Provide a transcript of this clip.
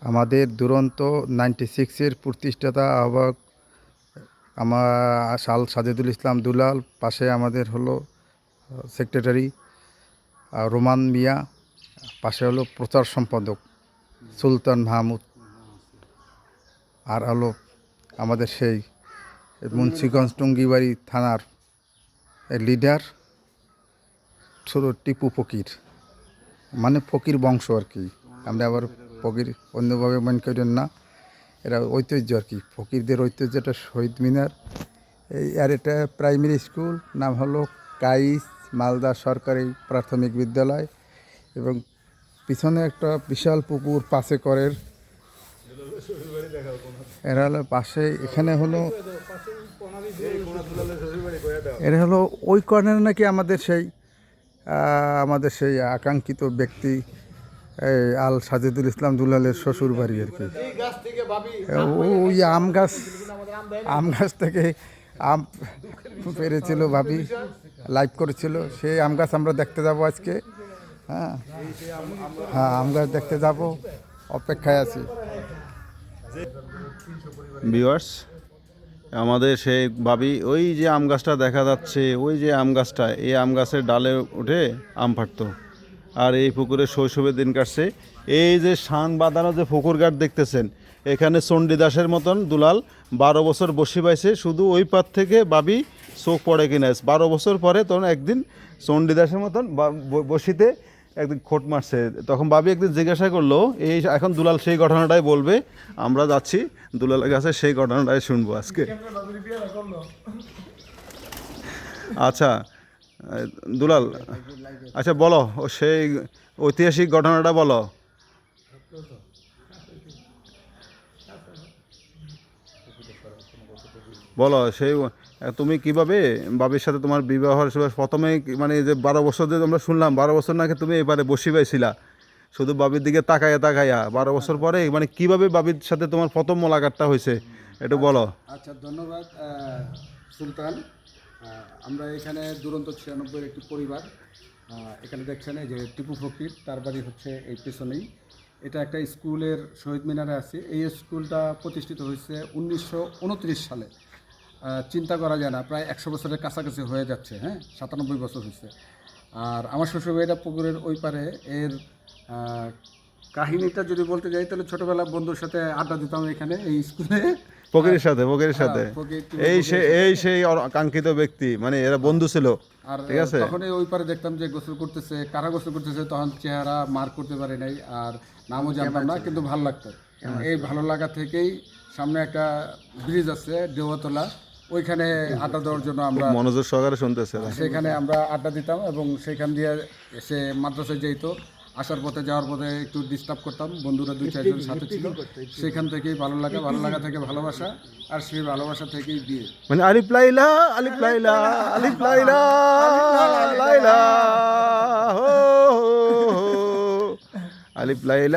আমাদের দুরন্ত 96-এর প্রতিষ্ঠাতা আহ্বায়ক আমার সাজেদুল ইসলাম দুলাল, পাশে আমাদের হলো সেক্রেটারি রোমান মিয়া, পাশে হলো প্রচার সম্পাদক সুলতান মাহমুদ, আর হলো আমাদের সেই মুন্সিগঞ্জ টুঙ্গিবাড়ি থানার লিডার ছোট টিপু ফকির, মানে ফকির বংশ আর কি। আমরা আবার ফকির অন্যভাবে মনে করেন না, এরা ঐতিহ্য আর কি, ফকিরদের ঐতিহ্যটা শহীদ মিনার। আর এটা প্রাইমারি স্কুল, নাম হলো কাইস মালদা সরকারি প্রাথমিক বিদ্যালয়, এবং পিছনে একটা বিশাল পুকুর পাশে করের। এরা হলো পাশে, এখানে হলো এরা হলো ওই কর্নার নাকি আমাদের সেই আকাঙ্ক্ষিত ব্যক্তি আল সাজেদুল ইসলাম দুলালের শ্বশুর বাড়ি আর কি। ওই আম গাছ থেকে আম পেরেছিল, ভাবি লাইভ করেছিল, সেই আম গাছ আমরা দেখতে যাব আজকে। হ্যাঁ, আম গাছ দেখতে যাব, অপেক্ষায় আছি। ভিউয়ার্স, আমাদের সেই ভাবি, ওই যে আম গাছটা দেখা যাচ্ছে, ওই যে আম গাছটা, এই আম গাছের ডালে উঠে আম ফাটতো, আর এই পুকুরে শৈশবের দিন কাটছে। এই যে শান বাঁধানো যে পুকুর ঘাট দেখতেছেন, এখানে চণ্ডীদাসের মতন দুলাল 12 বছর বসি পাইছে। শুধু ওই পার থেকে ভাবি চোখ পড়ে কিনা 12 বছর পরে, তখন একদিন চণ্ডীদাসের মতন বসিতে একদিন খোট মারছে। তখন ভাবি একদিন জিজ্ঞাসা করলো, এই এখন দুলাল সেই ঘটনাটাই বলবে। আমরা যাচ্ছি দুলালের কাছে, সেই ঘটনাটাই শুনবো আজকে। আচ্ছা দুলাল, আচ্ছা বলো, ও সেই ঐতিহাসিক ঘটনাটা বলো। বলো সেই তুমি কিভাবে বাবির সাথে তোমার বিবাহের প্রথমে, মানে যে 12 বছর যে আমরা শুনলাম, 12 বছর নাকি তুমি এবারে বসি পাইছিলা শুধু বাবির দিকে তাকাইয়া 12 বছর পরে মানে কিভাবে বাবির সাথে তোমার প্রথম মোলাকাতটা হয়েছে একটু বলো। আচ্ছা, ধন্যবাদ সুলতান। আমরা এখানে দুরন্ত 96-এর একটি পরিবার। এখানে দেখছেন এই যে টিপু ফকির, তার বাড়ি হচ্ছে এই পেছনেই। এটা একটা স্কুলের শহীদ মিনারে আছে। এই স্কুলটা প্রতিষ্ঠিত হয়েছে 1929 সালে। চিন্তা করা যায় না, প্রায় 100 বছরের কাছাকাছি হয়ে যাচ্ছে। হ্যাঁ, 97 বছর হয়েছে। আর আমার শ্বশুরবাড়িটা পুকুরের ওই পারে। এর কাহিনীটা যদি বলতে যাই, তাহলে ছোটোবেলা বন্ধুর সাথে আড্ডা দিতাম এখানে এই স্কুলে, ফকিরের সাথে এই সেই কাঙ্ক্ষিত ব্যক্তি, মানে এরা বন্ধু ছিল। আর ঠিক আছে, তখন ওই পারে দেখতাম যে গোসল করতেছে, কারা গোসল করতেছে, তখন চেহারা মার করতে পারে নাই, আর নামও জানতাম না, কিন্তু ভালো লাগতো। এই ভালো লাগা থেকেই সামনে একটা ব্রিজ আছে দেওয়াতলা, ওইখানে আড্ডা দেওয়ার জন্য আমরা মনোযোগ সহকারে শুনতেছে। সেখানে আমরা আড্ডা দিতাম, এবং সেখান দিয়ে এসে মাদ্রাসায় যেত। আসার পথে যাওয়ার পথে একটু ডিস্টার্ব করতাম, বন্ধুরা 2-4 জন সাথে ছিল। সেখান থেকেই ভালো লাগা থেকে ভালোবাসা, আর সেই ভালোবাসা থেকেই বিয়ে। মানে আলিফ লাইলা আলিফ লাইলা আলিফ লাইলা লাইলা, আলিফ লাইলা।